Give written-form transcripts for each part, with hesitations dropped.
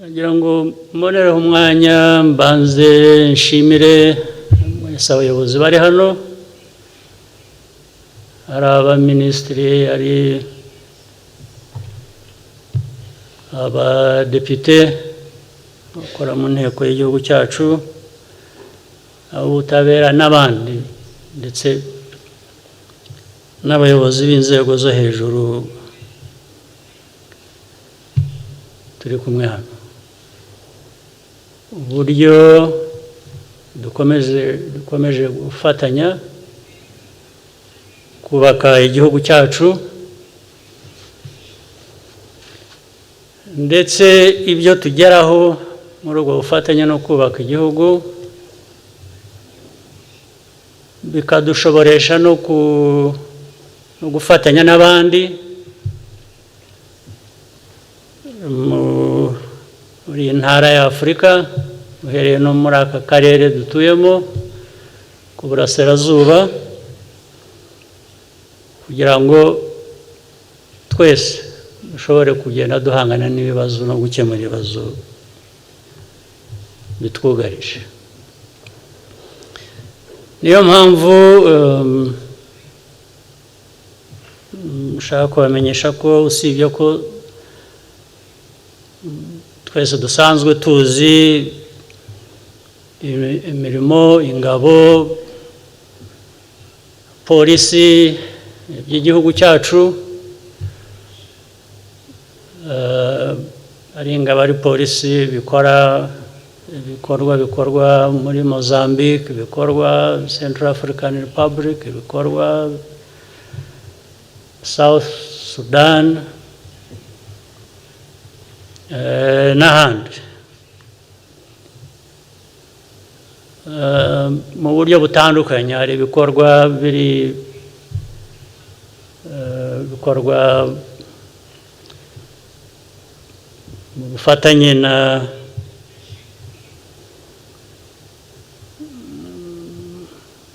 ngira ngo mbonereho umwanya mbanze nshimire mwese abayobozi bari hano, hari abaminisitiri, hari abadepite bakora mu nteko y'igihugu cyacu, ab'ubutabera n'abandi, ndetse n'abayobozi b'inzego zo hejuru turi kumwe hano. Uburyo dukomeje gufatanya kubaka igihugu cyacu, ndetse ibyo tugeraho muri ubwo bufatanye no kubaka igihugu bikadushoboresha no gufatanya n'abandi muri iyi ntara ya Afurika, uhereye no muri aka karere dutuyemo ku burasirazuba, kugira ngo twese dushobore kugenda duhangana n'ibibazo no gukemura ibibazo bitwugarije. Niyo mpamvu nshaka kubamenyesha ko usibye ko twese dusanzwe tuzi imirimo, ingabo, polisi by'igihugu cyacu, ari ingabo, ari polisi bikorwa muri Mozambique, bikorwa Central African Republic, bikorwa South Sudan n'ahandi mu buryo butandukanye. Hari ibikorwa bikorwa mu bufatanye na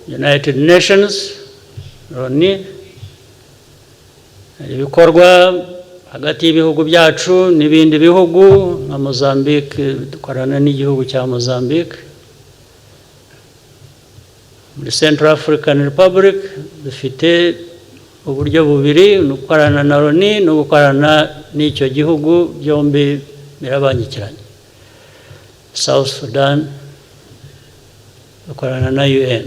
United Nations, Loni. Hari ibikorwa hagati y'ibihugu byacu n'ibindi bihugu nka Mozambique, dukorana n'igihugu cya Mozambique. Muri Central African Republic dufite uburyo bubiri, ni ugukorana na Loni no gukorana n'icyo gihugu, byombi birabangikiranye. South Sudan dukorana na UN.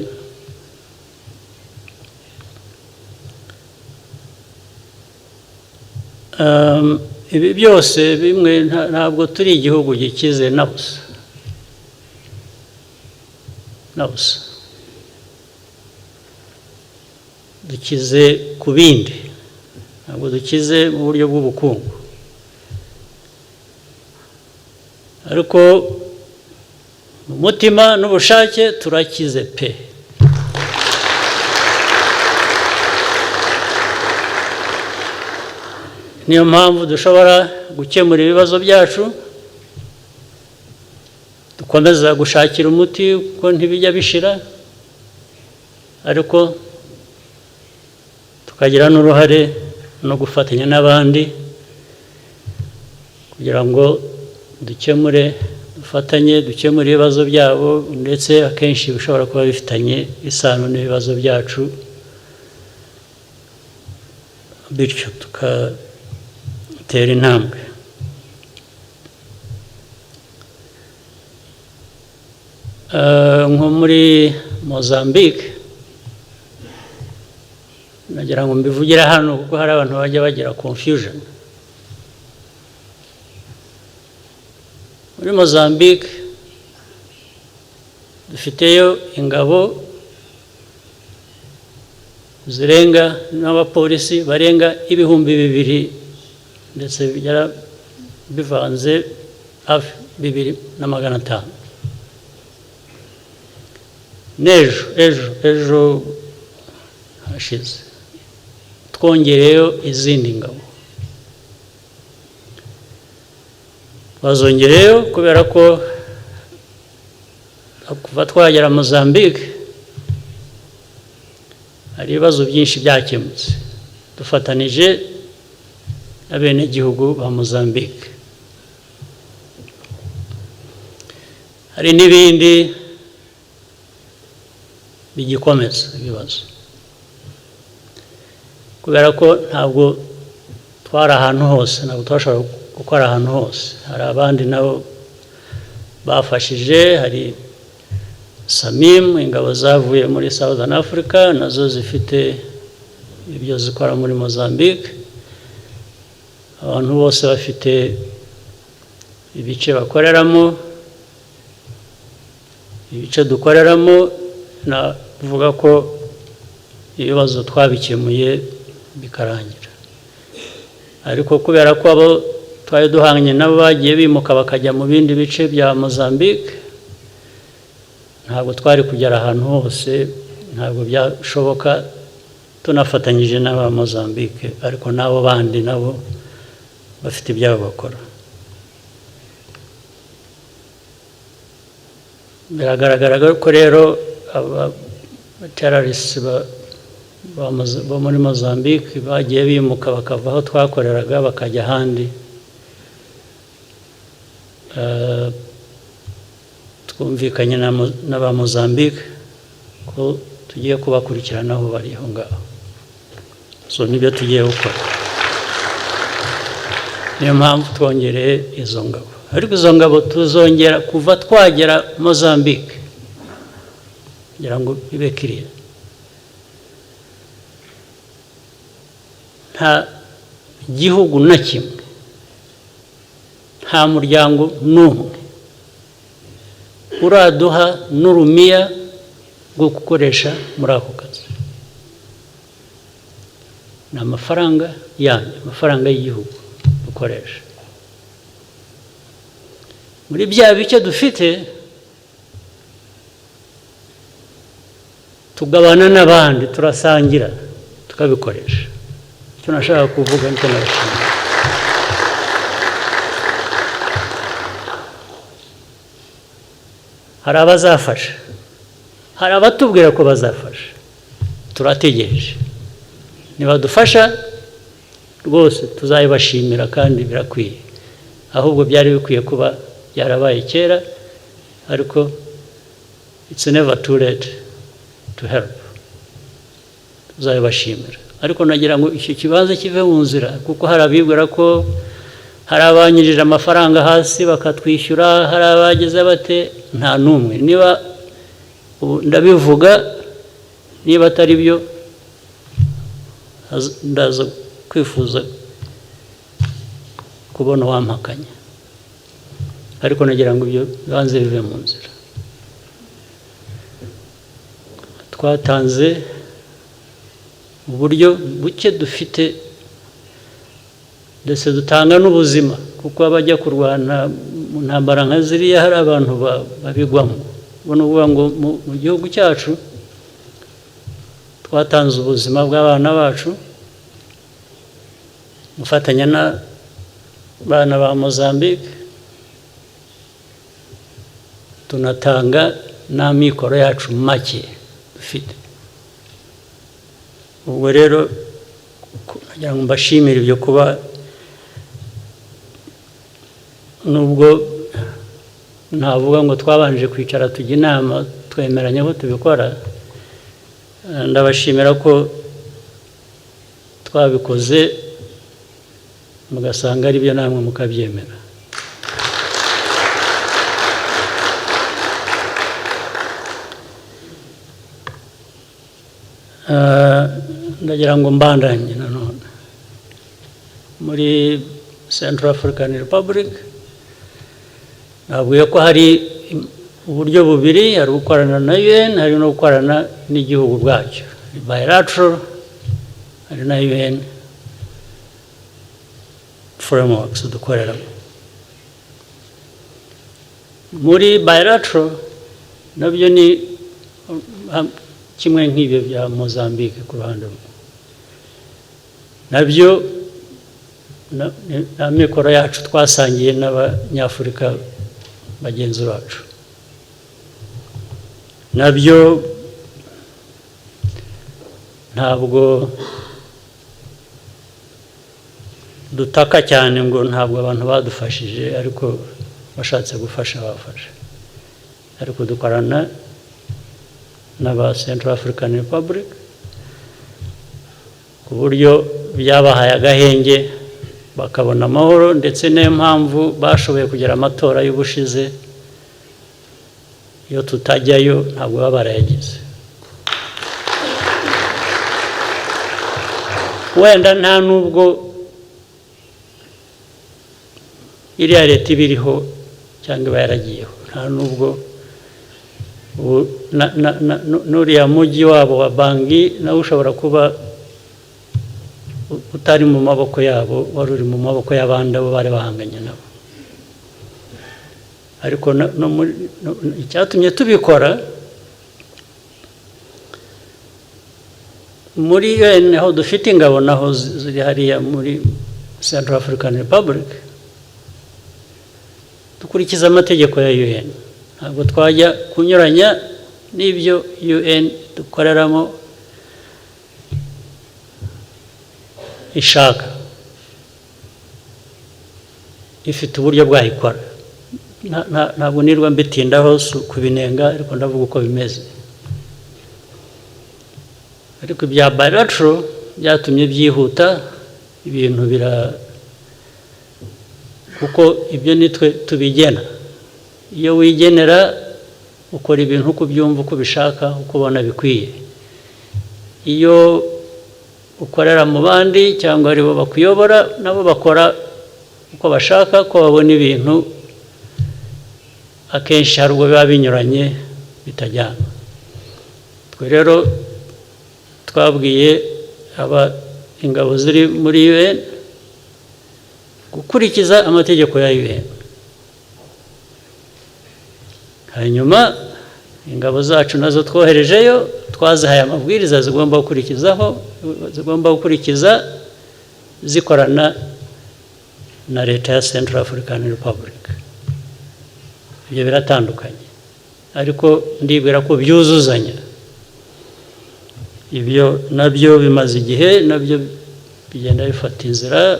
Ibi byose bimwe ntabwo turi igihugu gikize na busa, dukize ku bindi, ntabwo dukize mu buryo bw'ubukungu, ariko mu mutima n'ubushake turakize pe. Niyo mpamvu dushobora gukemura ibibazo byacu, dukomeza gushakira umuti kuko ntibijya bishira, ariko tukagira n'uruhare no gufatanya n'abandi kugira ngo dufatanye dukemure ibibazo byabo, ndetse akenshi bishobora kuba bifitanye isano n'ibibazo byacu, bityo tukatera intambwe. Nko muri Mozambique, nagira ngo mbivugira hano kuko hari abantu bajya bagira confusion. Muri Mozambique dufiteyo ingabo zirenga n'abapolisi barenga 2,000, ndetse bivanze hafi 2,500. Ejo hashize twongereyo izindi ngabo, bazongereyo kubera ko kuva twagera Mozambique hari ibibazo byinshi byakemutse dufatanije abenegihugu ba Mozambique. hari n'ibindi bigikomeza ibibazo kubera ko ntabwo twari ahantu hose, ntabwo twashobora gukora ahantu hose. Hari abandi nabo bafashije, hari Samim, ingabo zavuye muri Southern Africa nazo zifite ibyo zikora muri Mozambique. Abantu bose bafite ibice bakoreramo, ibice dukoreramo. Navuga ko ibibazo twabikemuye bikarangira, ariko kubera ko abo twari duhanganye nabo bagiye bimuka bakajya mu bindi bice bya Mozambique, ntabwo twari kugera ahantu hose, ntabwo byashoboka tunafatanyije n'aba Mozambique, ariko nabo bandi nabo bafite ibyabo bakora. Biragaragara ko rero aba terrorists bo muri Mozambique bagiye bimuka bakava aho twakoreraga bakajya ahandi. Twumvikanye n'aba Mozambique ko tugiye kubakurikirana aho bari aho ngaho, so nibyo tugiye gukora. Niyo mpamvu twongereye izo ngabo, ariko izo ngabo tuzongera kuva twagera Mozambique kugira ngo bibe kiriya. Nta gihugu na kimwe, nta muryango n'umwe uraduha n'urumiya rwo gukoresha muri ako kazi. Ni amafaranga yanyu, amafaranga y'igihugu dukoresha muri bya bice dufite, tugabana n'abandi, turasangira tukabikoresha. Icyo nashaka kuvuga nicyo nabashimira. Hari abazafasha, hari abatubwira ko bazafasha, turategereje. Nibadufasha rwose tuzabibashimira kandi birakwiye, ahubwo byari bikwiye kuba byarabaye kera, ariko it's never too late to help. Tuzabibashimira, ariko nagira ngo iki kibazo kive mu nzira, kuko hari abibwira ko hari abanyirije amafaranga hasi bakatwishyura, hari abageze bate. Nta n'umwe. Niba ndabivuga, niba atari byo ndaza kwifuza kubona wampakanya, ariko nagira ngo ibyo bibanze bive mu nzira. Twatanze uburyo buke dufite, ndetse dutanga n'ubuzima, kuko abajya kurwana mu ntambara nka ziriya hari abantu babigwamo. Ubona uvuga ngo mu gihugu cyacu twatanze ubuzima bw'abana bacu, mufatanya n'abana ba Mozambique, tunatanga n'amikoro yacu make dufite. Ubwo rero nagira ngo mbashimire ibyo, kuba nubwo ntavuga ngo twabanje kwicara tujya inama twemeranya ko tubikora, ndabashimira ko twabikoze mugasanga ari byo namwe mukabyemera. Ndagira ngo mbandanye nanone muri Central African Republic. Nabwiye ko hari uburyo bubiri, hari gukorana na UN, hari no gukorana n'igihugu bwacyo, bilateral, hari na UN frameworks dukoreramo. Muri bilateral nabyo ni kimwe nk'ibyo bya Mozambique ku ruhande rumwe, nabyo amikoro yacu twasangiye n'Abanyafurika bagenzi bacu, nabyo ntabwo dutaka cyane ngo ntabwo abantu badufashije, ariko bashatse gufasha bafasha. ariko dukorana n'aba Central African Republic ku buryo byabahaye agahenge bakabona amahoro, ndetse niyo mpamvu bashoboye kugira amatora y'ubushize. Iyo tutajyayo ntabwo baba barayagize. Wenda nta nubwo iriya leta ibiriho cyangwa iba yaragiyeho, nta nubwo n'uriya mujyi wabo wa Bangi nawe ushobora kuba utari mu maboko yabo, wari uri mu maboko y'abandi abo bari bahanganye nabo. Ariko icyatumye tubikora muri UN aho dufite ingabo naho ziri hariya muri Central African Republic, dukurikiza amategeko ya UN. Ntabwo twajya kunyuranya n'ibyo UN dukoreramo ishaka, ifite uburyo bwayikora. Ntabwo nirwa mbitindaho kubinenga, ariko ndavuga uko bimeze. Ariko ibya bilateral byatumye byihuta ibintu kuko ibyo nitwe tubigena. Iyo wigenera ukora ibintu uko ubyumva, uko ubishaka, uko ubona bikwiye. Iyo ukorera mu bandi cyangwa aribo bakuyobora, nabo bakora uko bashaka, ko babona ibintu akenshi hari ubwo biba binyuranye bitajyana. Twe rero twabwiye ingabo ziri muri UN gukurikiza amategeko ya UN. Hanyuma ingabo zacu nazo twoherejeyo twazihaye amabwiriza zigomba gukurikiza zikorana na leta ya Central African Republic. Ibyo biratandukanye, ariko ndibwira ko byuzuzanya. Ibyo nabyo bimaze igihe, nabyo bigenda bifata inzira.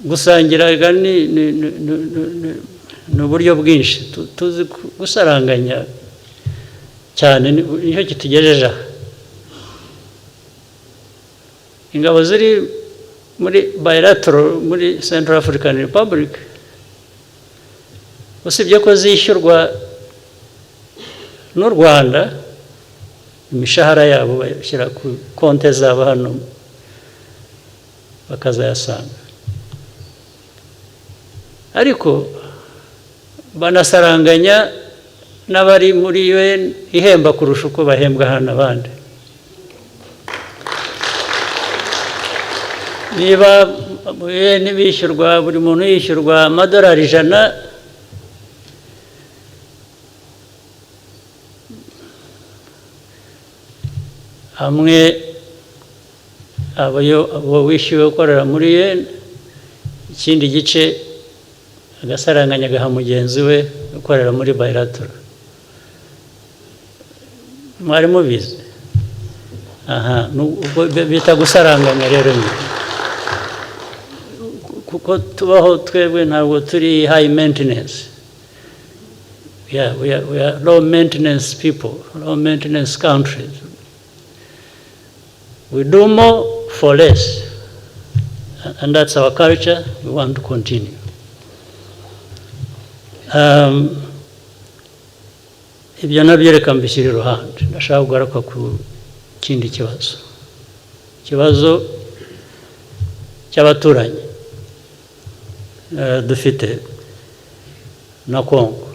Gusangira ni uburyo bwinshi, tuzi gusaranganya cyane, nicyo kitugejeje aha. Ingabo ziri muri bilateral muri Central African Republic, usibye ko zishyurwa n'u Rwanda, imishahara yabo bashyira ku konti zabo hano bakazayasanga, ariko banasaranganya n'abari muri UN ihemba kurusha uko bahembwa hano abandi. Niba UN bishyurwa, buri muntu yishyurwa amadolari 100, hamwe abo wishyuwe gukorera muri UN, ikindi gice agasaranganya agaha mugenzi we ukorera muri bilateral. Mwari mubizi? Aha, bita gusaranganya rero. Kuko tubaho twebwe ntabwo turi high maintenance. We are low maintenance people, low maintenance countries. We do more for less, and that's our culture. We want to continue. Ibyo nabyo reka mbishyire iruhande. Ndashaka kugaruka ku kindi kibazo cy'abaturanyi dufite na Congo.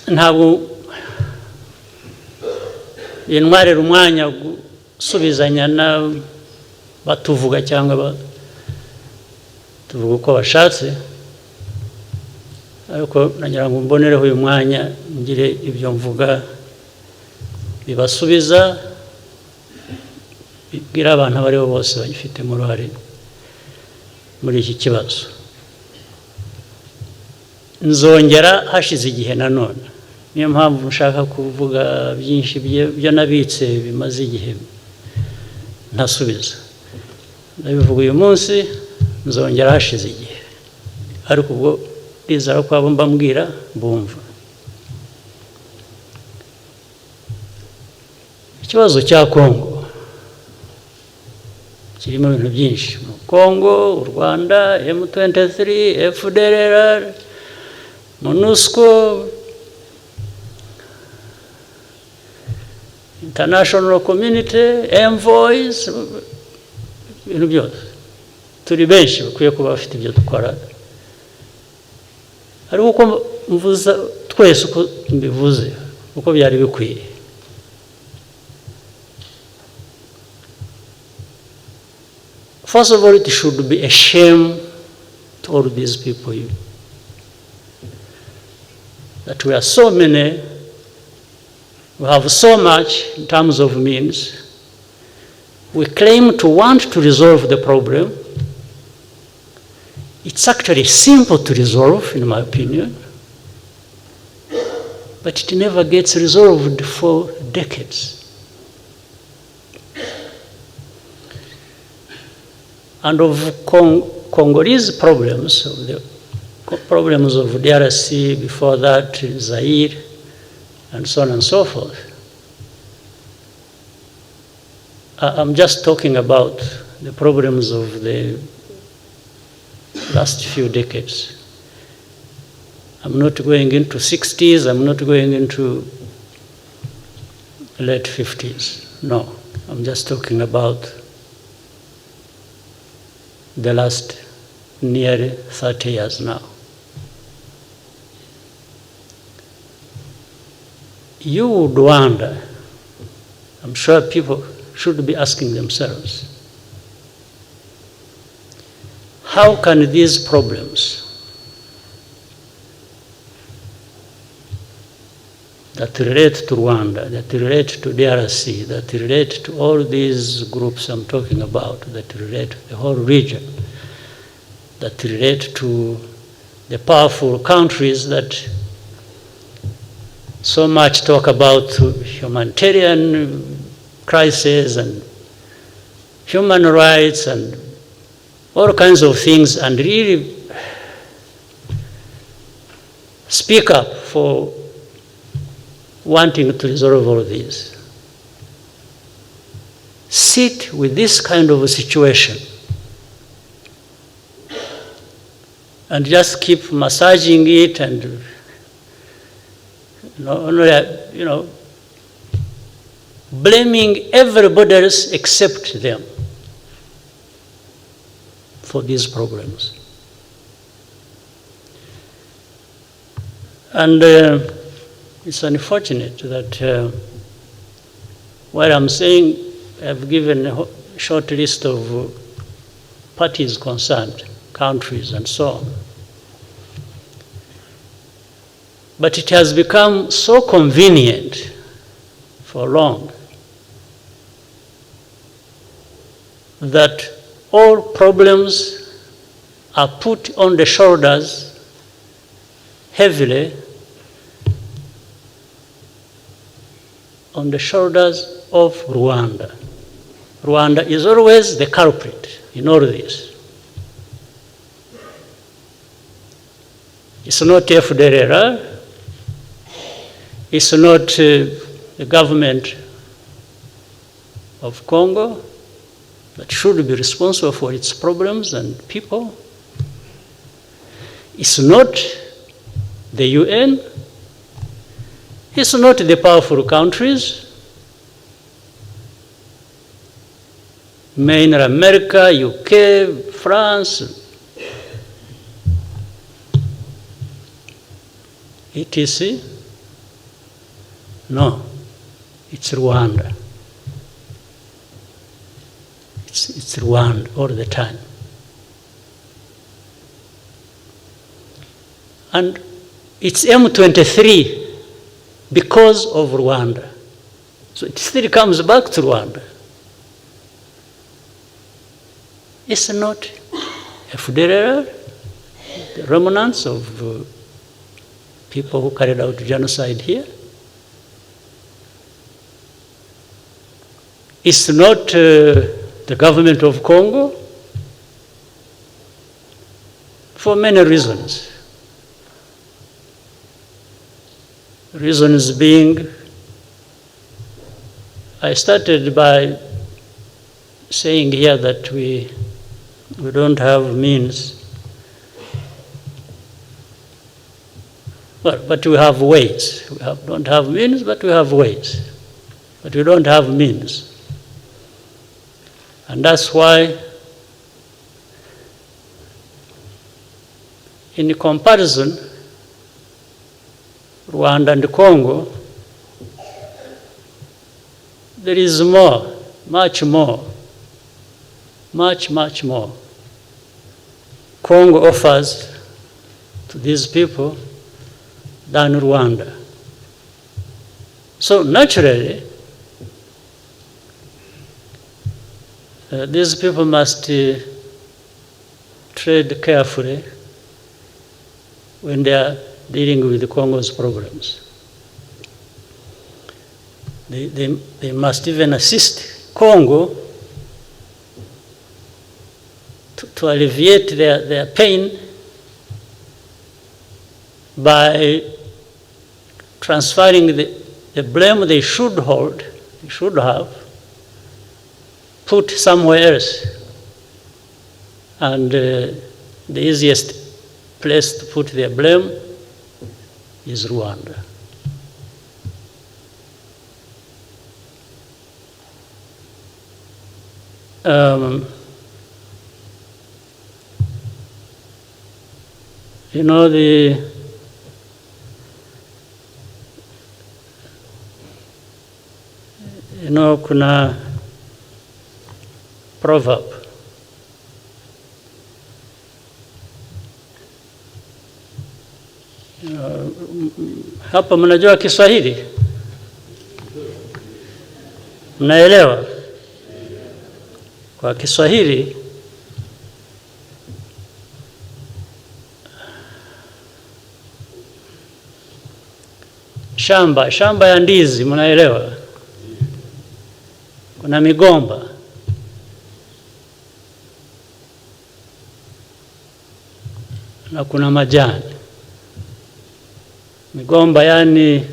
Ntabwo intwarira umwanya gusubizanya na batuvuga cyangwa tuvuga uko bashatse, ariko nagira ngo mbonereho uyu mwanya ngire ibyo mvuga bibasubiza, bibwira abantu abo aribo bose bagifitemo uruhare muri iki kibazo. Nzongera hashize igihe nanone, niyo mpamvu nshaka kuvuga byinshi byo nabitse bimaze igihe ntasubiza. Ndabivuga uyu munsi nzongera hashize igihe, ariko ubwo ndizera ko abo mbabwira bumva. Ikibazo cya Congo kirimo ibintu byinshi. Mu Congo, u Rwanda, M23, FDLR, MONUSCO, international community, envoys, ibintu byose. Turi benshi bakwiye kuba bafite ibyo dukora, ariko uko mvuza twese uko mbivuze uko byari bikwiye. First of all, it should be a shame to all these people that we are so many, we have so much in terms of means. We claim to want to resolve the problem. It's actually simple to resolve, in my opinion, but it never gets resolved for decades. And of Congolese problems, of the problems of DRC, before that, Zaire, and so on and so forth, I'm just talking about the problems of the last few decades. I'm not going into 60s, I'm not going into late 50s. No, I'm just talking about the last nearly 30 years now. You would wonder, I'm sure people should be asking themselves, how can these problems that relate to Rwanda, that relate to DRC, that relate to all these groups I'm talking about, that relate to the whole region, that relate to the powerful countries that so much talk about humanitarian crisis and human rights and all kinds of things, and really speak up for wanting to resolve all this. Sit with this kind of a situation and just keep massaging it and blaming everybody else except them for these problems. And it's unfortunate that while I'm saying I've given a short list of parties concerned, countries and so on, but it has become so convenient for long that all problems are put on the shoulders heavily on the shoulders of Rwanda. Rwanda is always the culprit in all this. It's not FDLR, it's not the government of Congo that should be responsible for its problems and people. It's not the UN, it's not the powerful countries, mainly America, UK, France, etc. No, it's Rwanda. It's Rwanda all the time. And it's M23 because of Rwanda. So it still comes back to Rwanda. It's not FDLR, the remnants of people who carried out genocide here. It's not the government of Congo. for many reasons. Reasons being, I started by saying here that we don't have means, but we have ways. We don't have means, but we have ways. But we don't have means. And that's why, in comparison, Rwanda and Congo, there is more, much more, much more. Congo offers to these people than Rwanda. So naturally, these people must tread carefully when they are dealing with Congo's problems. They must even assist Congo to alleviate their pain by transferring the blame they should have, put somewhere else. And the easiest place to put their blame is Rwanda. You know, kuna proverb. Hapa mnajua Kiswahili? Mnaelewa? Kwa Kiswahili shamba ya ndizi, mnaelewa? Kuna migomba. Na kuna majani. Migomba yani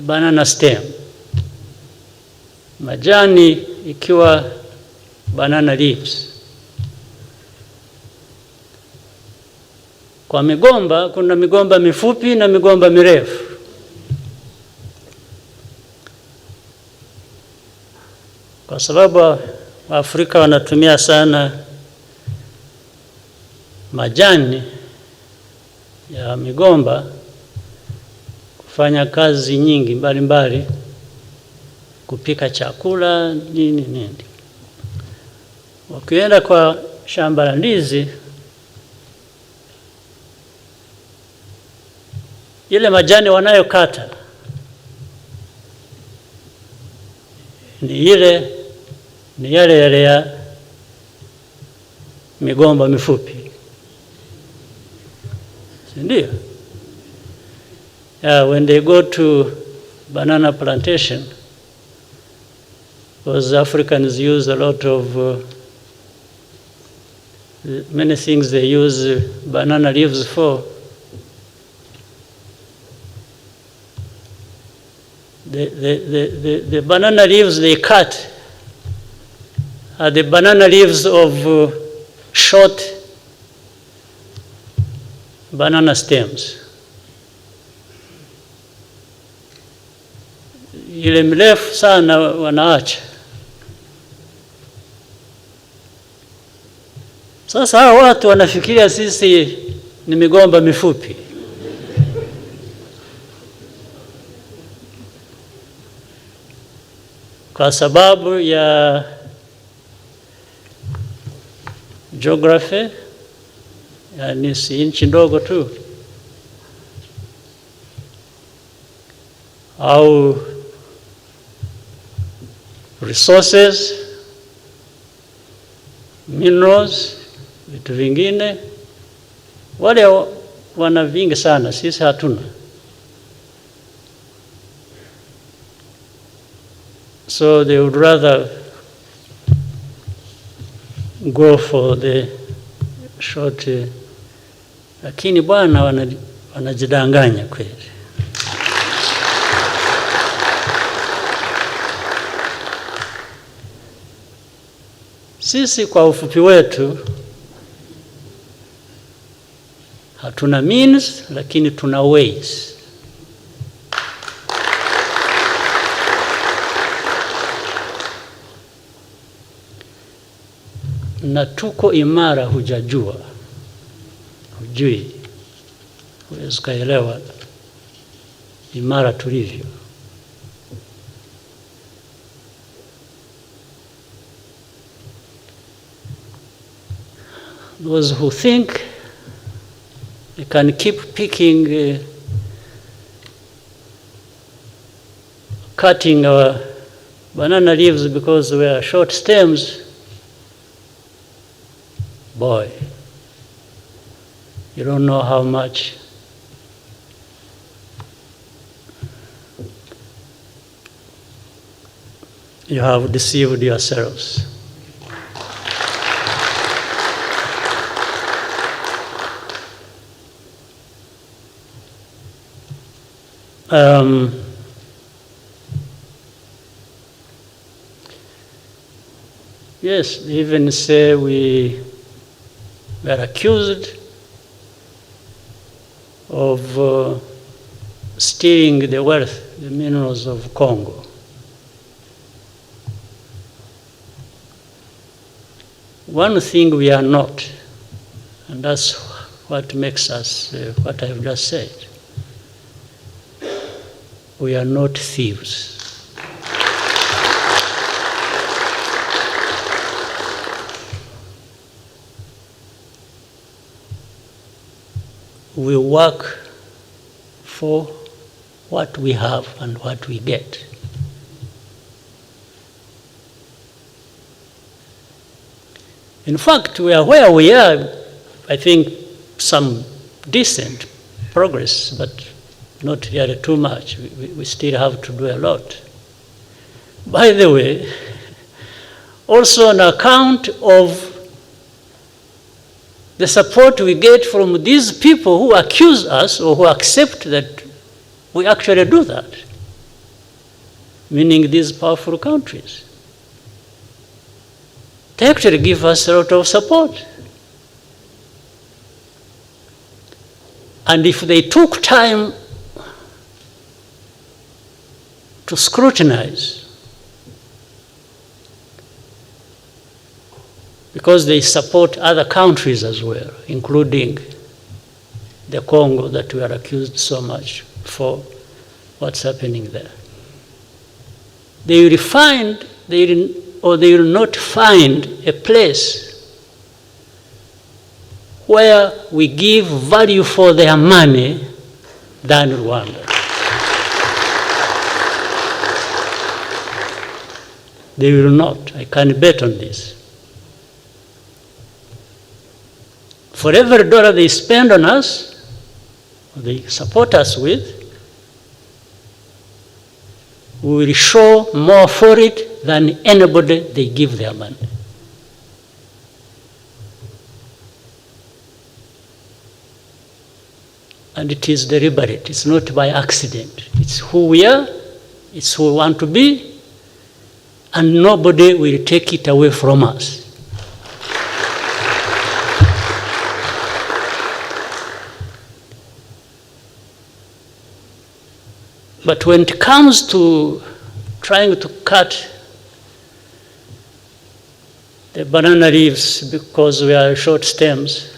banana stem. Majani ikiwa banana leaves. Kwa migomba kuna migomba mifupi na migomba mirefu. Kwa sababu Waafrika wanatumia sana majani ya migomba kufanya kazi nyingi mbalimbali, kupika chakula nini. Wakienda kwa shamba la ndizi, ile majani wanayokata ni yale ya migomba mifupi. Ndio. When they go to banana plantation, because Africans use a lot of many things they use banana leaves for. The banana leaves they cut are the banana leaves of short banana stems. Ile mrefu sana wanaacha. Sasa hao watu wanafikiria sisi ni migomba mifupi. Kwa sababu ya geography, yani si nchi ndogo tu, au resources, minerals, vitu vingine, wale wana vingi sana, sisi hatuna. So they would rather go for the short, lakini bwana wanajidanganya kweli. Sisi kwa ufupi wetu hatuna means, lakini tuna ways. Na tuko imara, hujajua, hujui, huwezi ukaelewa imara tulivyo. Those who think they can keep picking, cutting our banana leaves because we are short stems, boy, you don't know how much you have deceived yourselves. Yes, they even say we are accused of stealing the wealth, the minerals of Congo. One thing we are not, and that's what makes us what I've just said. We are not thieves. We work for what we have and what we get. In fact, we are where we are, I think some decent progress, but not really too much. We still have to do a lot. By the way, also on account of the support we get from these people who accuse us or who accept that we actually do that, meaning these powerful countries. They actually give us a lot of support. And if they took time to scrutinize, because they support other countries as well, including the Congo that we are accused so much for what's happening there. They will find, they will not find a place where we give value for their money than Rwanda. They will not. I can bet on this. For every dollar they spend on us, or they support us with, we will show more for it than anybody they give their money. And it is deliberate. It's not by accident. It's who we are, it's who we want to be, and nobody will take it away from us. But when it comes to trying to cut the banana leaves because we are short stems,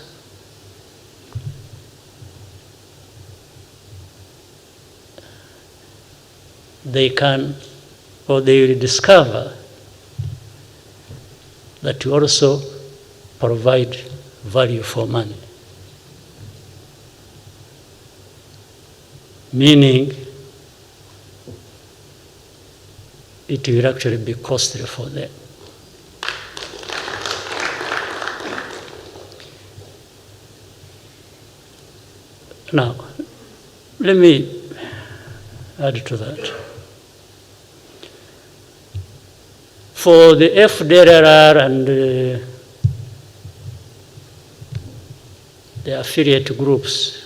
they can, or they will discover that you also provide value for money. Meaning, it will actually be costly for them. Now, let me add to that. For the FDLR and the affiliate groups,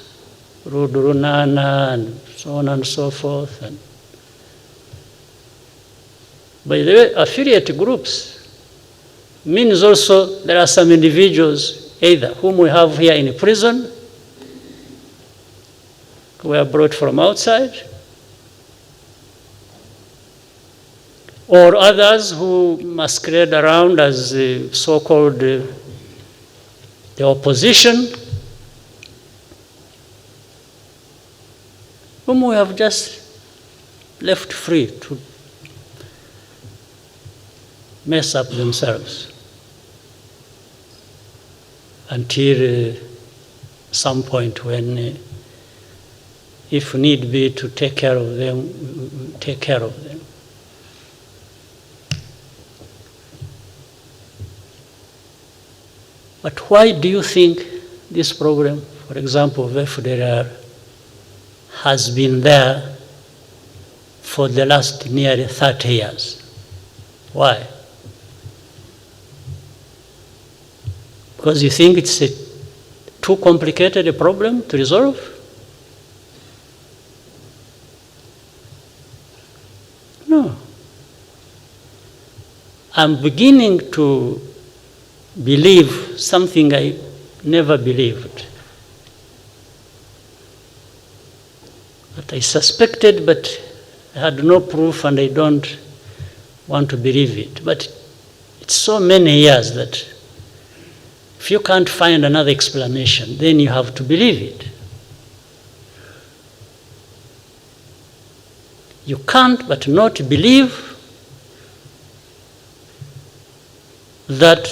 Rudurunana and so on and so forth. And by the way, affiliate groups means also there are some individuals, either whom we have here in prison, who were brought from outside, or others who masquerade around as so-called the opposition, whom we have just left free to mess up themselves until some point when, if need be, to take care of them, we take care of them. But why do you think this program, for example, of FDLR, has been there for the last nearly 30 years? Why? Because you think it's a too complicated a problem to resolve? No. I'm beginning to believe something I never believed. That I suspected, but I had no proof and I don't want to believe it. But it's so many years that if you can't find another explanation, then you have to believe it. You can't but not believe that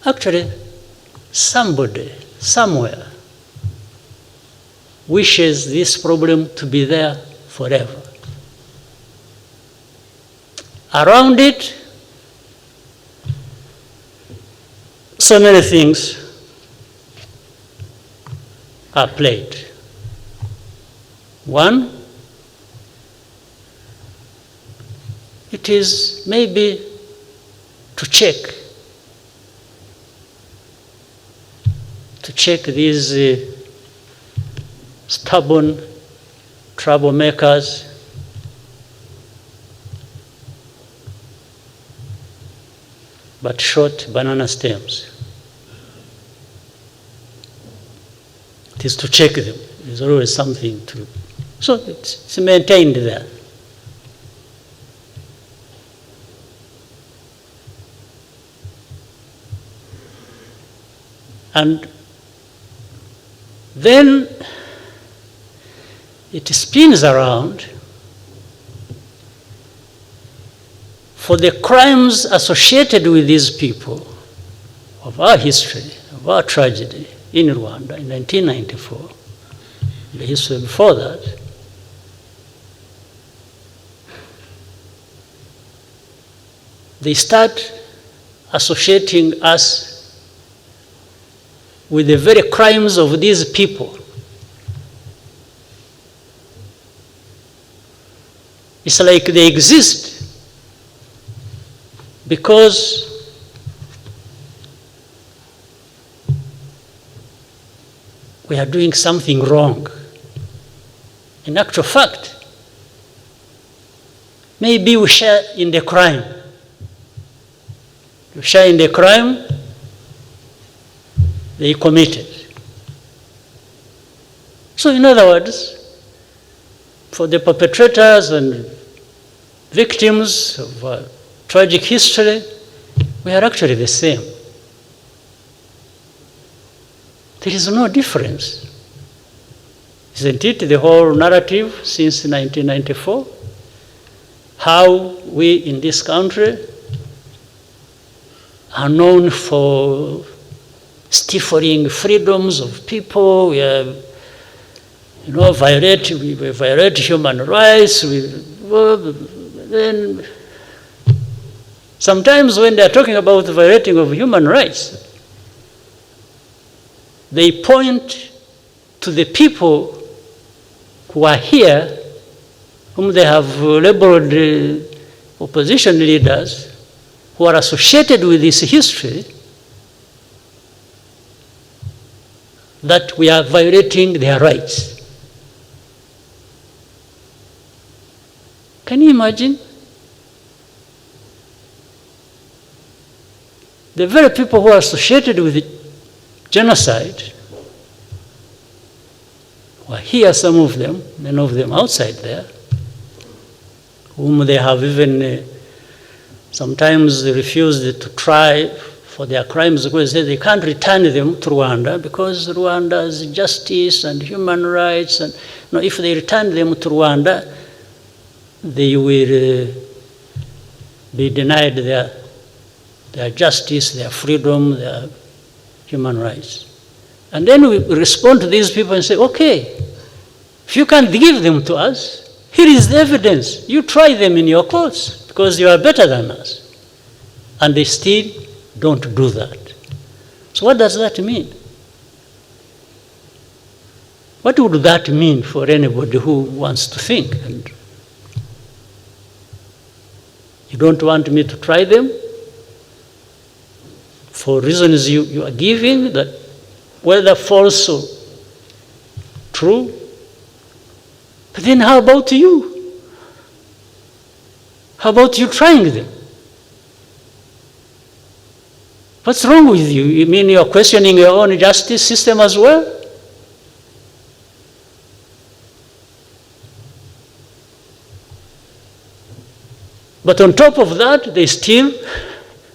actually somebody, somewhere, wishes this problem to be there forever. Around it, so many things are played. One, it is maybe to check these stubborn troublemakers but short banana stems. It is to check them. There's always something to. So it's maintained there. And then it spins around for the crimes associated with these people of our history, of our tragedy in Rwanda in 1994, the history before that. They start associating us with the very crimes of these people. It's like they exist because we are doing something wrong. In actual fact, maybe we share in the crime. We share in the crime they committed. So in other words, for the perpetrators and victims of tragic history, we are actually the same. There is no difference. Isn't it the whole narrative since 1994? How we in this country are known for stifling freedoms of people. We are, violate human rights. Then sometimes when they are talking about the violating of human rights, they point to the people who are here, whom they have labeled opposition leaders, who are associated with this history, that we are violating their rights. Can you imagine? The very people who are associated with genocide, well, here are some of them, many of them outside there, whom they have even sometimes refused to try for their crimes because they can't return them to Rwanda because Rwanda's justice and human rights, and if they return them to Rwanda, they will be denied their justice, their freedom, their human rights. And then we respond to these people and say, okay, if you can't give them to us, here is the evidence. You try them in your courts because you are better than us. And they still don't do that. So what does that mean? What would that mean for anybody who wants to think? And you don't want me to try them for reasons you are giving, that whether false or true. But then how about you? How about you trying them? What's wrong with you? You mean you're questioning your own justice system as well? But on top of that, they still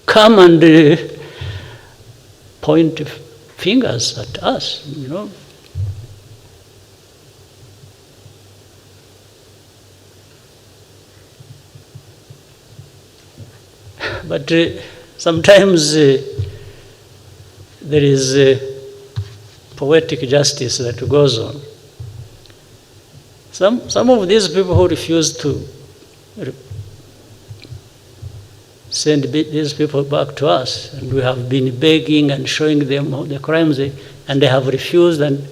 come and point fingers at us, But sometimes there is poetic justice that goes on. Some of these people who refuse to send these people back to us, and we have been begging and showing them all the crimes, and they have refused, and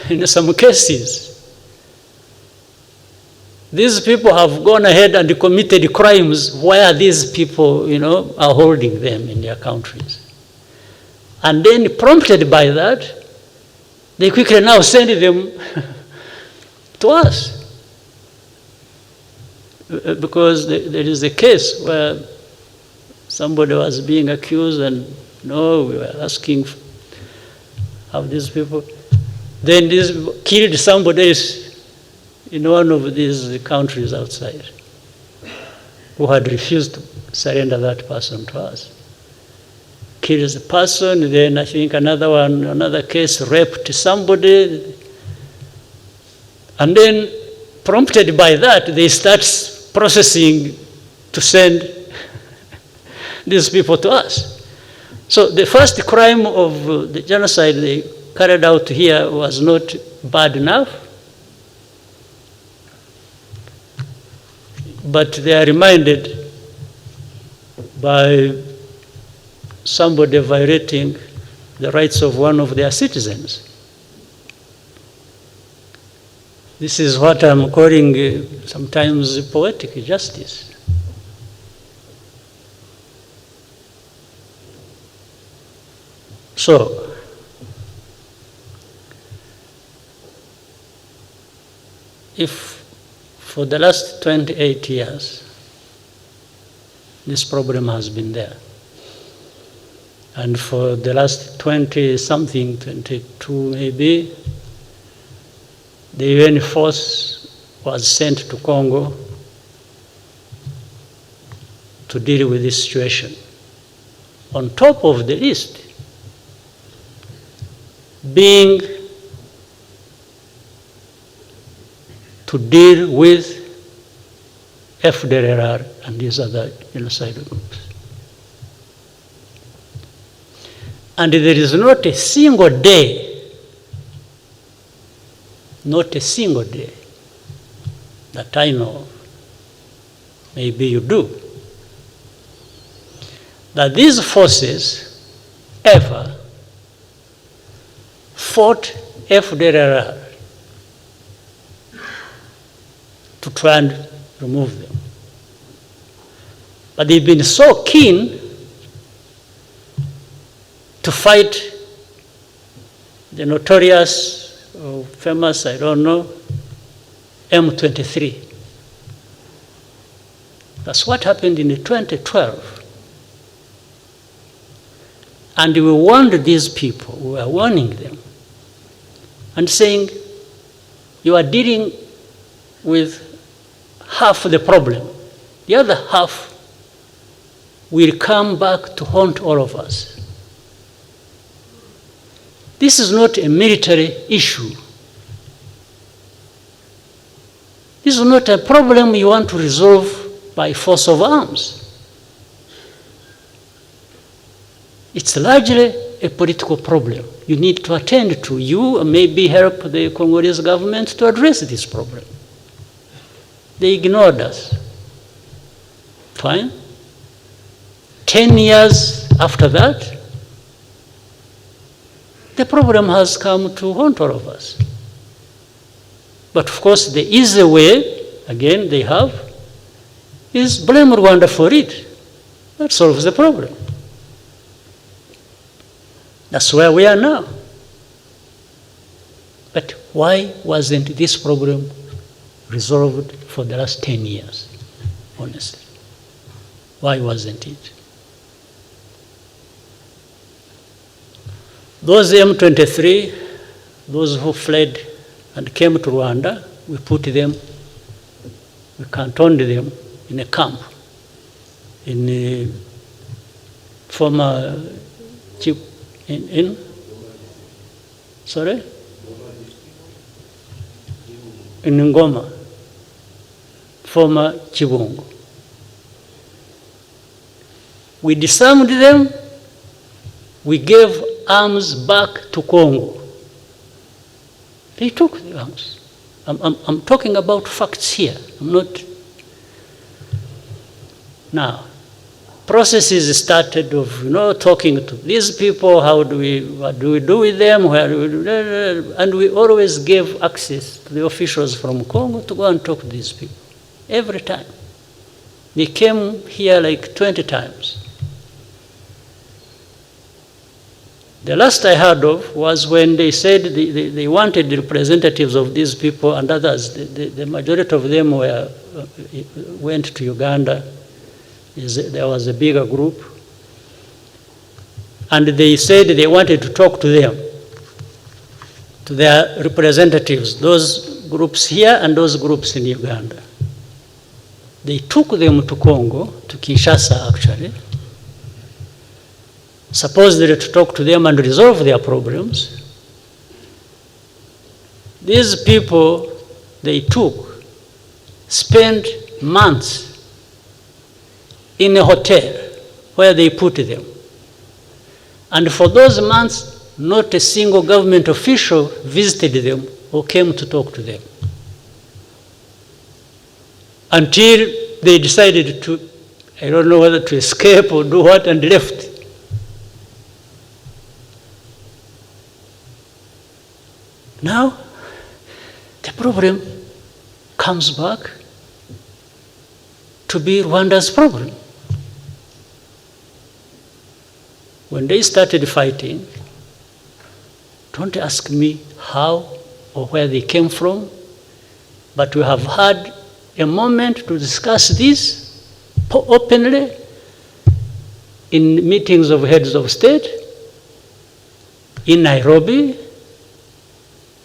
in some cases, these people have gone ahead and committed crimes where these people, are holding them in their countries. And then prompted by that, they quickly now send them to us. Because there is a case where somebody was being accused, and we were asking how these people, then these people killed somebody else in one of these countries outside who had refused to surrender that person to us. Kills the person, then I think another case raped somebody, and then prompted by that, they start processing to send these people to us. So the first crime of the genocide they carried out here was not bad enough, but they are reminded by somebody violating the rights of one of their citizens. This is what I'm calling sometimes poetic justice. So, if for the last 28 years, this problem has been there, and for the last 20-something, 22 maybe, the UN force was sent to Congo to deal with this situation. On top of the list being to deal with FDLR and these other genocide groups. And there is not a single day that I know of, maybe you do, that these forces ever fought FDLR to try and remove them. But they've been so keen to fight the notorious or famous, I don't know, M23. That's what happened in 2012. And we warned these people, we were warning them, and saying, you are dealing with half the problem. The other half will come back to haunt all of us. This is not a military issue. This is not a problem you want to resolve by force of arms. It's largely a political problem you need to attend to. You and maybe help the Congolese government to address this problem. They ignored us. Fine. 10 years after that, the problem has come to haunt all of us. But of course, the easy way, again, they have, is blame Rwanda for it. That solves the problem. That's where we are now. But why wasn't this problem resolved for the last 10 years, honestly? Why wasn't it? Those M23, those who fled and came to Rwanda, we put them, we cantoned them in a camp in a former sorry? In Ngoma, former Chibungo. We disarmed them, we gave arms back to Congo. They took the arms. I'm talking about facts here. I'm not. Now, processes started of talking to these people. What do we do with them? Where do we do, and we always gave access to the officials from Congo to go and talk to these people every time. They came here like 20 times. The last I heard of was when they said they wanted the representatives of these people and others. The majority of them went to Uganda. There was a bigger group. And they said they wanted to talk to them, to their representatives, those groups here and those groups in Uganda. They took them to Congo, to Kinshasa actually, supposedly to talk to them and resolve their problems. These people they took spent months in a hotel where they put them. And for those months, not a single government official visited them or came to talk to them. Until they decided to, I don't know whether to escape or do what, and left. Now, the problem comes back to be Rwanda's problem. When they started fighting, don't ask me how or where they came from, but we have had a moment to discuss this openly in meetings of heads of state in Nairobi,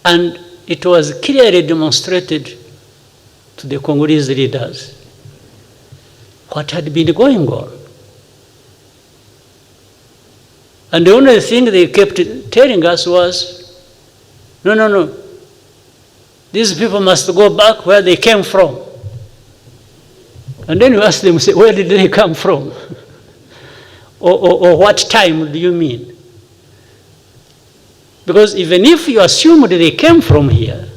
and it was clearly demonstrated to the Congolese leaders what had been going on. And the only thing they kept telling us was, no, these people must go back where they came from. And then you ask them, say, where did they come from? or what time do you mean? Because even if you assume that they came from here,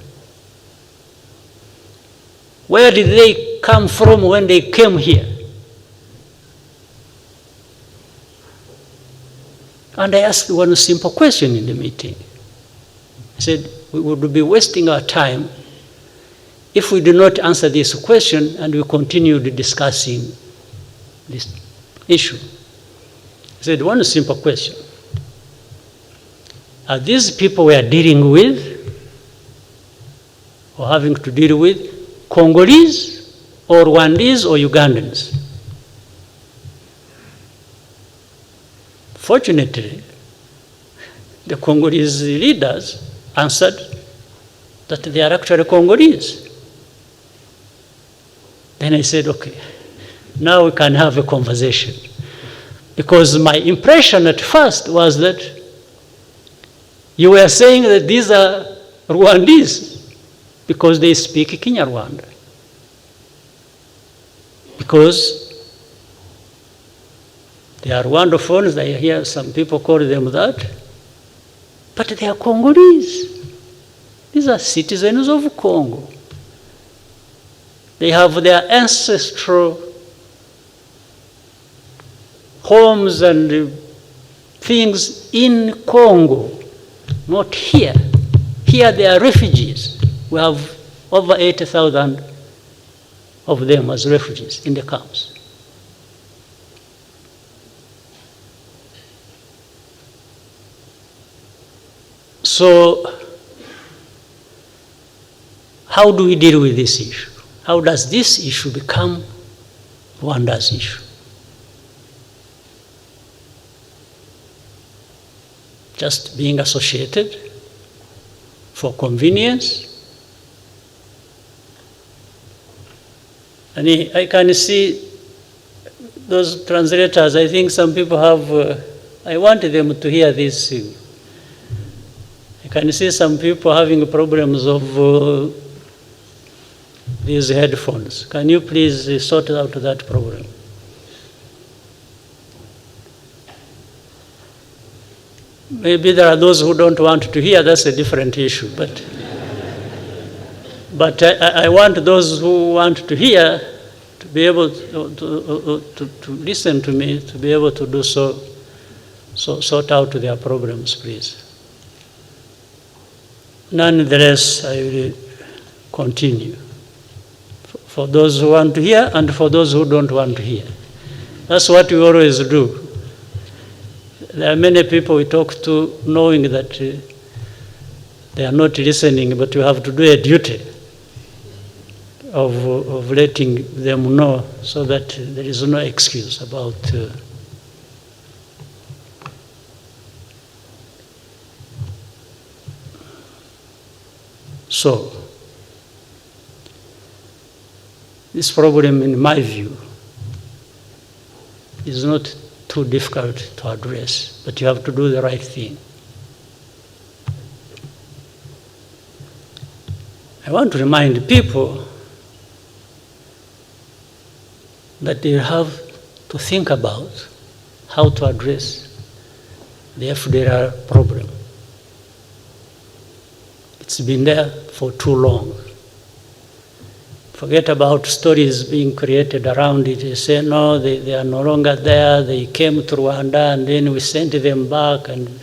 where did they come from when they came here? And I asked one simple question in the meeting. I said, we would be wasting our time if we do not answer this question and we continued discussing this issue. I said, one simple question. are these people we are dealing with or having to deal with Congolese or Rwandese or Ugandans? Fortunately, the Congolese leaders answered that they are actually Congolese. Then I said, okay, now we can have a conversation. Because my impression at first was that you were saying that these are Rwandese because they speak Kinyarwanda. Because they are Rwandophones, I hear some people call them that, but they are Congolese. These are citizens of Congo. They have their ancestral homes and things in Congo, not here. Here they are refugees. We have over 80,000 of them as refugees in the camps. So, how do we deal with this issue? How does this issue become Rwanda's issue? Just being associated for convenience? And I can see those translators, I think some people have, I wanted them to hear this. I can see some people having problems of these headphones. Can you please sort out that problem? Maybe there are those who don't want to hear, that's a different issue. But I want those who want to hear to be able to listen to me, to be able to do so sort out their problems, please. Nonetheless, I will continue. For those who want to hear and for those who don't want to hear. That's what we always do. There are many people we talk to knowing that they are not listening, but you have to do a duty of letting them know so that there is no excuse about so. This problem, in my view, is not too difficult to address, but you have to do the right thing. I want to remind people that they have to think about how to address the FDR problem. It's been there for too long. Forget about stories being created around it. They say, no, they are no longer there. They came to Rwanda and then we sent them back. And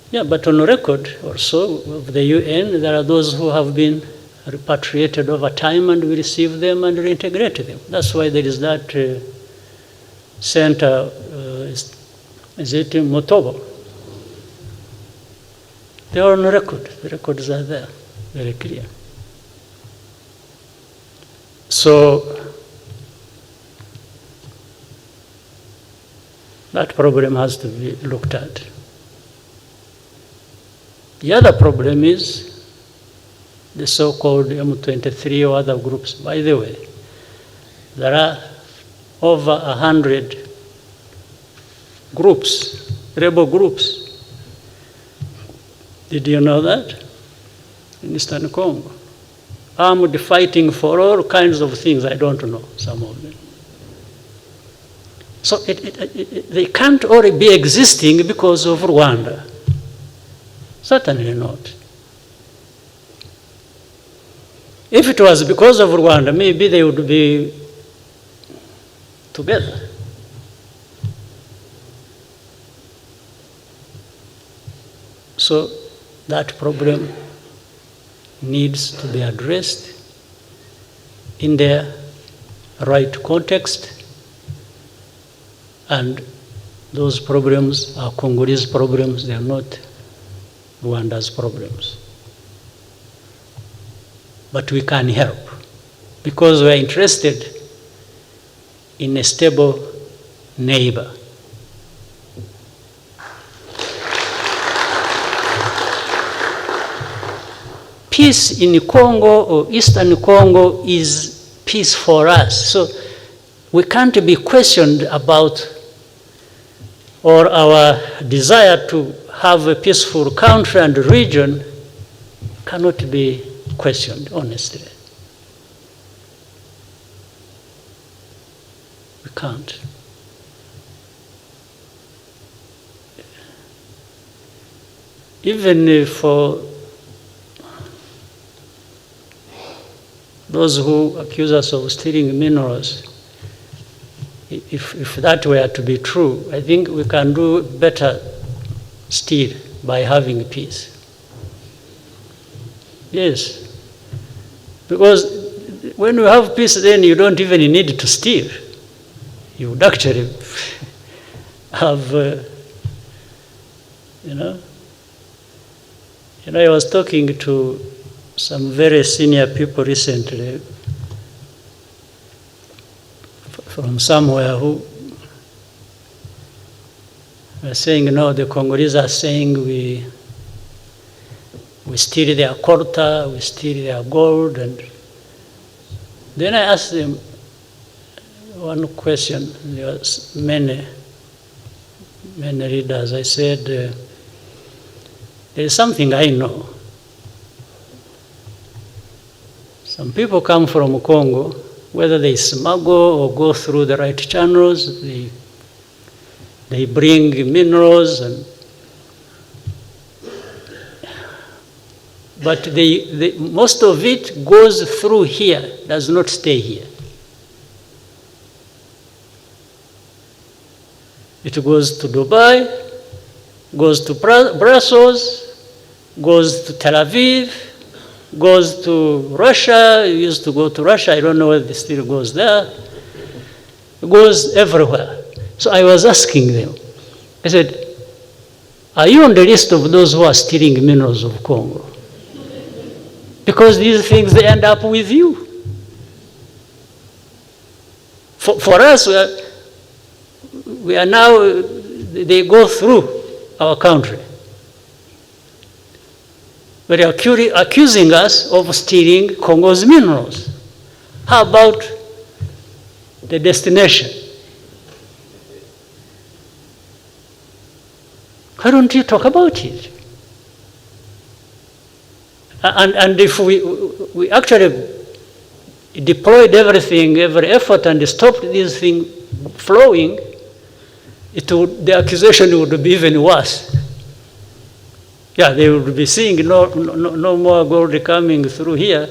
yeah, but on record also of the UN, there are those who have been repatriated over time and we receive them and reintegrate them. That's why there is that center, is it in Motobo? They are on record. The records are there, very clear. So that problem has to be looked at. The other problem is the so-called M23 or other groups. By the way, there are over 100 groups, rebel groups. Did you know that? In Eastern Congo. Armed fighting for all kinds of things, I don't know, some of them. So they can't all be existing because of Rwanda. Certainly not. If it was because of Rwanda, maybe they would be together. So that problem needs to be addressed in their right context and Those problems are Congolese problems, they are not Rwanda's problems. But we can help because we are interested in a stable neighbor. Peace in Congo or Eastern Congo is peace for us. So we can't be questioned about or our desire to have a peaceful country and region cannot be questioned, honestly. We can't. Even for those who accuse us of stealing minerals, if that were to be true, I think we can do better still by having peace. Yes. Because when you have peace, then you don't even need to steal. You would actually have, I was talking to some very senior people recently from somewhere who were saying, the Congolese are saying we steal their colta, we steal their gold. And then I asked them one question. There was many readers. I said, there is something I know. Some people come from Congo, whether they smuggle or go through the right channels, they bring minerals, but most of it goes through here, does not stay here. It goes to Dubai, goes to Brussels, goes to Tel Aviv, goes to Russia. It used to go to Russia. I don't know whether it still goes there. It goes everywhere. So I was asking them, I said, are you on the list of those who are stealing minerals of Congo? Because these things, they end up with you. For us, we are now, they go through our country. But they are accusing us of stealing Congo's minerals. How about the destination? Why don't you talk about it? And if we actually deployed everything, every effort, and stopped this thing flowing, the accusation would be even worse. Yeah, they would be seeing no more gold coming through here.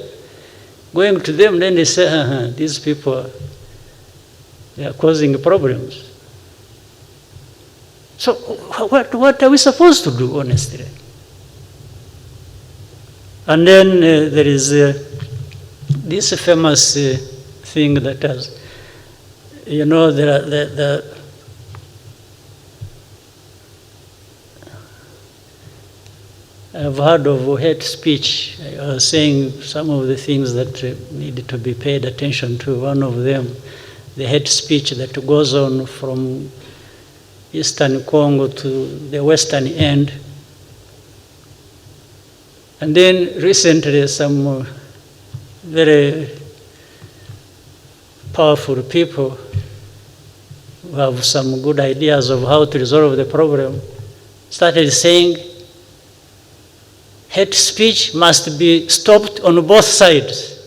Going to them, then they say, these people, they are causing problems. So what are we supposed to do, honestly? And then there is this famous thing that has, I've heard of hate speech. I was saying some of the things that need to be paid attention to. One of them, the hate speech that goes on from Eastern Congo to the western end. And then recently, some very powerful people who have some good ideas of how to resolve the problem started saying hate speech must be stopped on both sides.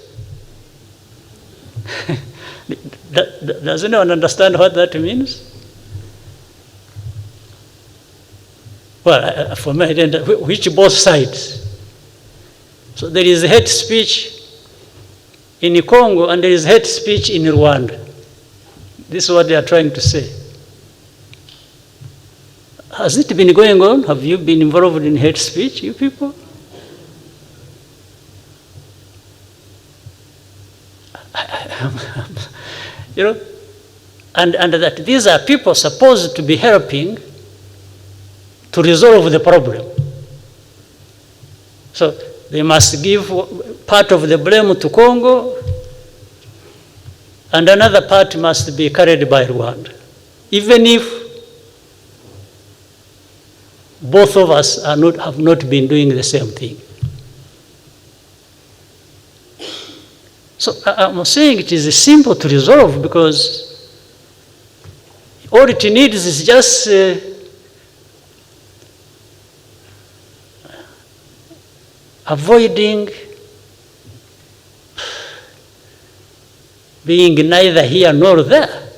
Does anyone understand what that means? Well, for me, I didn't. Which both sides? So there is hate speech in Congo and there is hate speech in Rwanda. This is what they are trying to say. Has it been going on? Have you been involved in hate speech, you people? and that these are people supposed to be helping to resolve the problem. So they must give part of the blame to Congo, and another part must be carried by Rwanda, even if both of us have not been doing the same thing. So I'm saying it is simple to resolve, because all it needs is just avoiding being neither here nor there.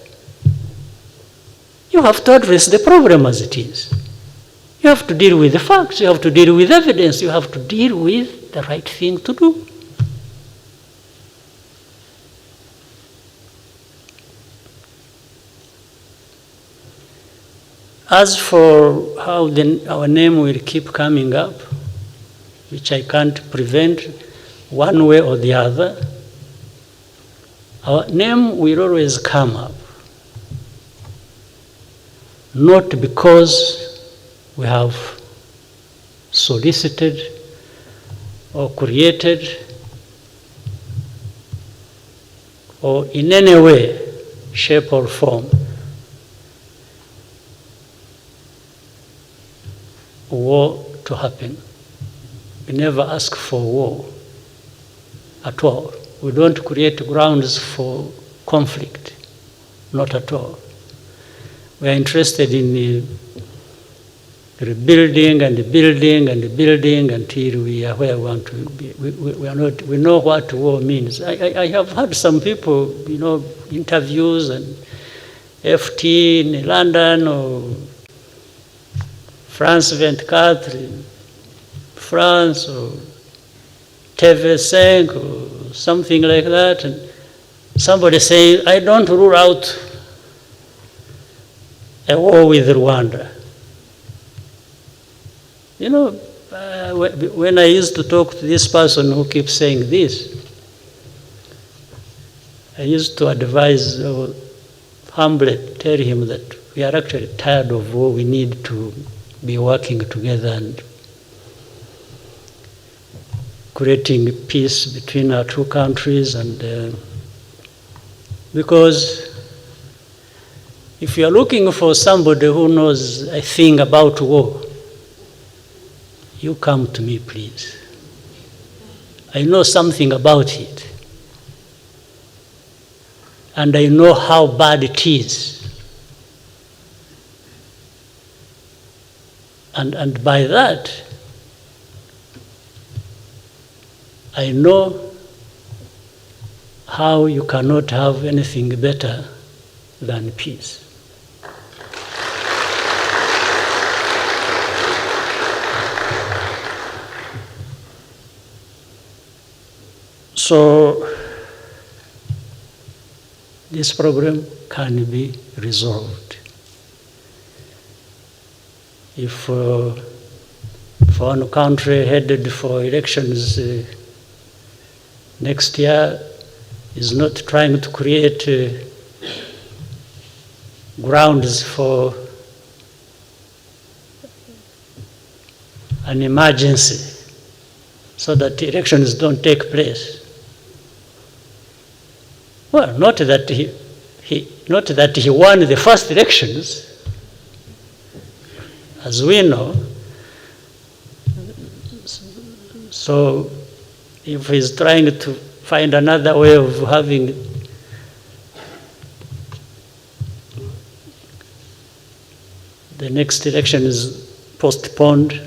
You have to address the problem as it is. You have to deal with the facts, you have to deal with evidence, you have to deal with the right thing to do. As for how our name will keep coming up, which I can't prevent one way or the other, our name will always come up. Not because we have solicited or created or in any way, shape or form war to happen. We never ask for war at all. We don't create grounds for conflict, not at all. We are interested in rebuilding and building and building until we are where we want to be. We know what war means. I have had some people, interviews and FT in London or France 24, France or TV5 or something like that, and somebody saying, I don't rule out a war with Rwanda. When I used to talk to this person who keeps saying this, I used to advise or humbly tell him that we are actually tired of war. We need to be working together and creating peace between our two countries, and because if you are looking for somebody who knows a thing about war, you come to me, please. I know something about it, and I know how bad it is. And by that, I know how you cannot have anything better than peace. So this problem can be resolved. If one country headed for elections next year is not trying to create grounds for an emergency so that elections don't take place. Well, not that he won the first elections, as we know. So if he's trying to find another way of having the next election is postponed,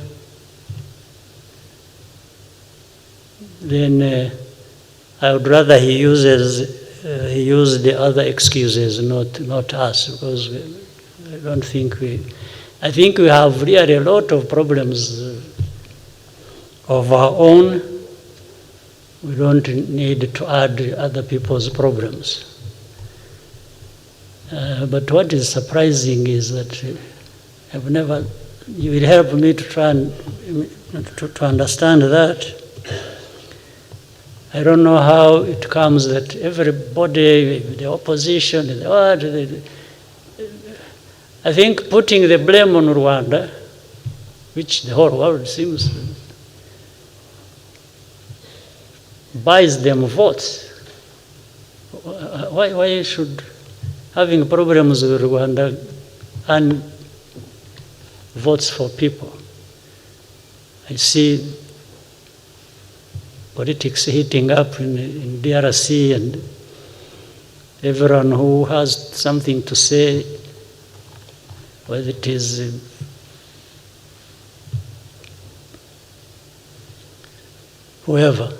then I would rather he use the other excuses, not us, because I don't think I think we have really a lot of problems of our own. We don't need to add other people's problems. But what is surprising is that you will help me to try and to understand that I don't know how it comes that everybody, the opposition, I think putting the blame on Rwanda, which the whole world seems buys them votes. Why should having problems with Rwanda and votes for people? I see politics heating up in DRC, and everyone who has something to say, whether it is whoever,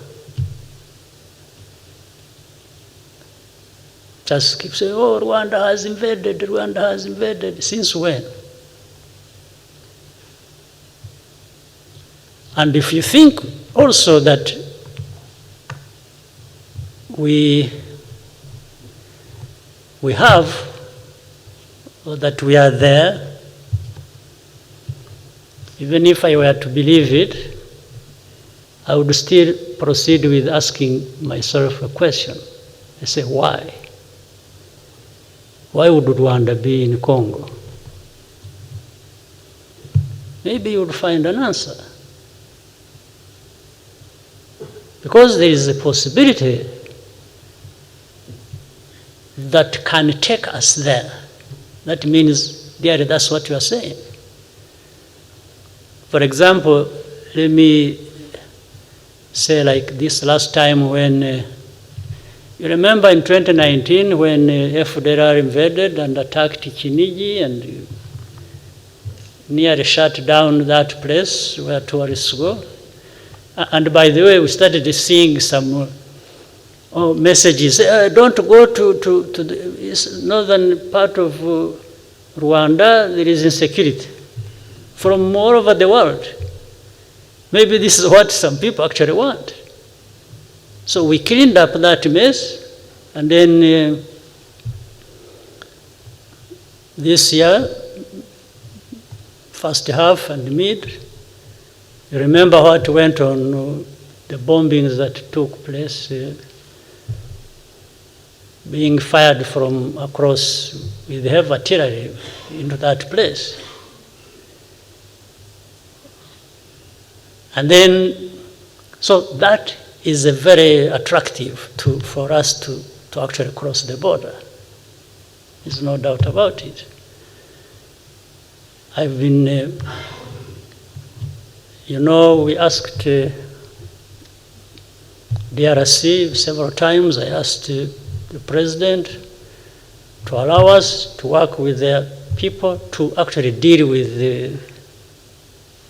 just keep saying, oh, Rwanda has invaded, Rwanda has invaded. Since when? And if you think also that we have, or that we are there, even if I were to believe it, I would still proceed with asking myself a question. I say, why? Why would Rwanda be in Congo? Maybe you would find an answer. Because there is a possibility that can take us there. That means, dear, that's what you are saying. For example, let me say like this last time when, you remember in 2019 when FDLR invaded and attacked Kinigi and nearly shut down that place where tourists go. And by the way, we started seeing some messages, don't go to the northern part of Rwanda, there is insecurity from all over the world. Maybe this is what some people actually want. So we cleaned up that mess, and then this year, first half and mid, you remember what went on, the bombings that took place, being fired from across with heavy artillery into that place. And then, so that is a very attractive for us to actually cross the border. There's no doubt about it. I've been, we asked DRC several times. I asked the president to allow us to work with their people to actually deal with the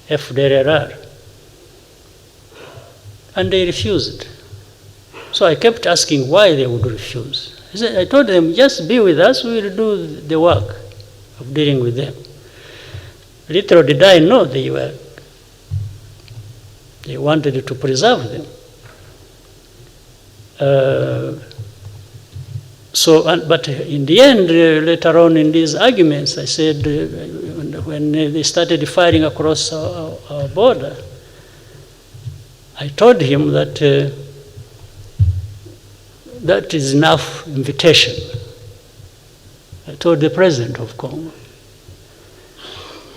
FDLR. And they refused. So I kept asking why they would refuse. I told them, just be with us, we will do the work of dealing with them. Little did I know they wanted to preserve them. But in the end, later on in these arguments, I said, when they started firing across our border, I told him that that is enough invitation. I told the president of Congo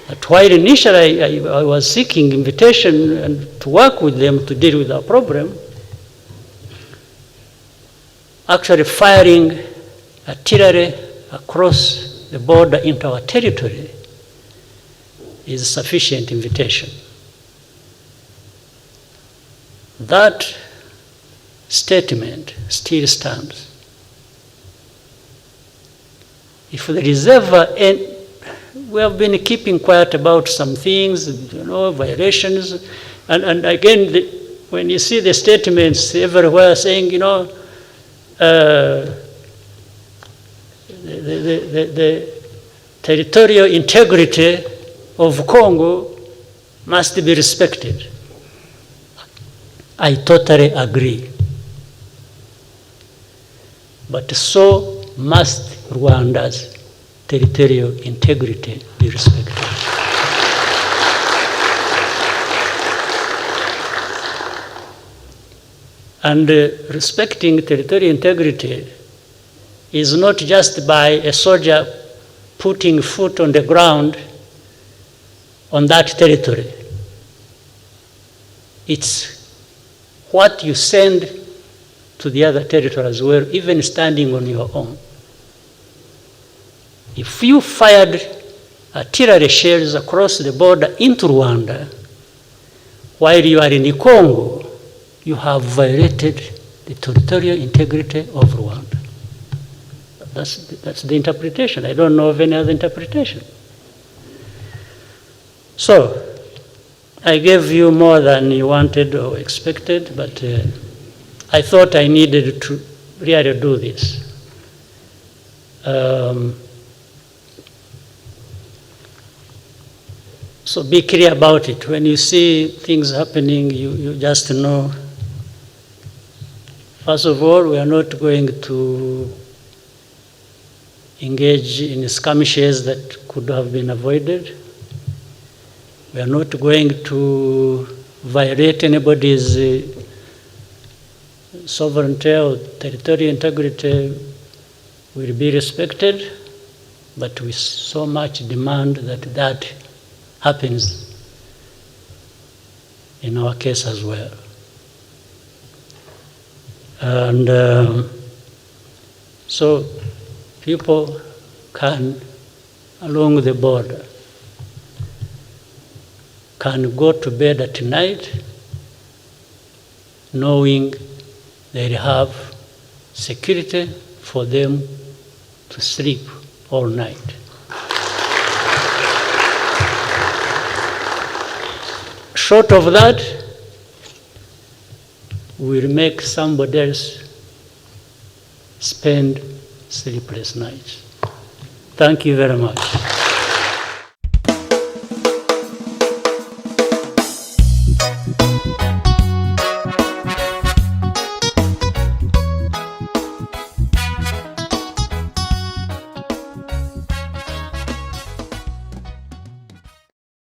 that while initially I was seeking invitation and to work with them to deal with our problem, actually firing artillery across the border into our territory is sufficient invitation. That statement still stands. If there is ever any, we have been keeping quiet about some things, violations, and again, when you see the statements everywhere saying, the territorial integrity of Congo must be respected. I totally agree. But so must Rwanda's territorial integrity be respected. And respecting territorial integrity is not just by a soldier putting foot on the ground on that territory. It's what you send to the other territory as well, even standing on your own. If you fired artillery shells across the border into Rwanda while you are in Congo, you have violated the territorial integrity of Rwanda. That's the interpretation. I don't know of any other interpretation. So, I gave you more than you wanted or expected, but I thought I needed to really do this. So be clear about it. When you see things happening, you just know. First of all, we are not going to engage in skirmishes that could have been avoided. We are not going to violate anybody's sovereignty or territorial integrity. Will be respected, but we so much demand that happens in our case as well. And so people can, along the border, can go to bed at night knowing they have security for them to sleep all night. Short of that, will make somebody else spend sleepless nights. Thank you very much.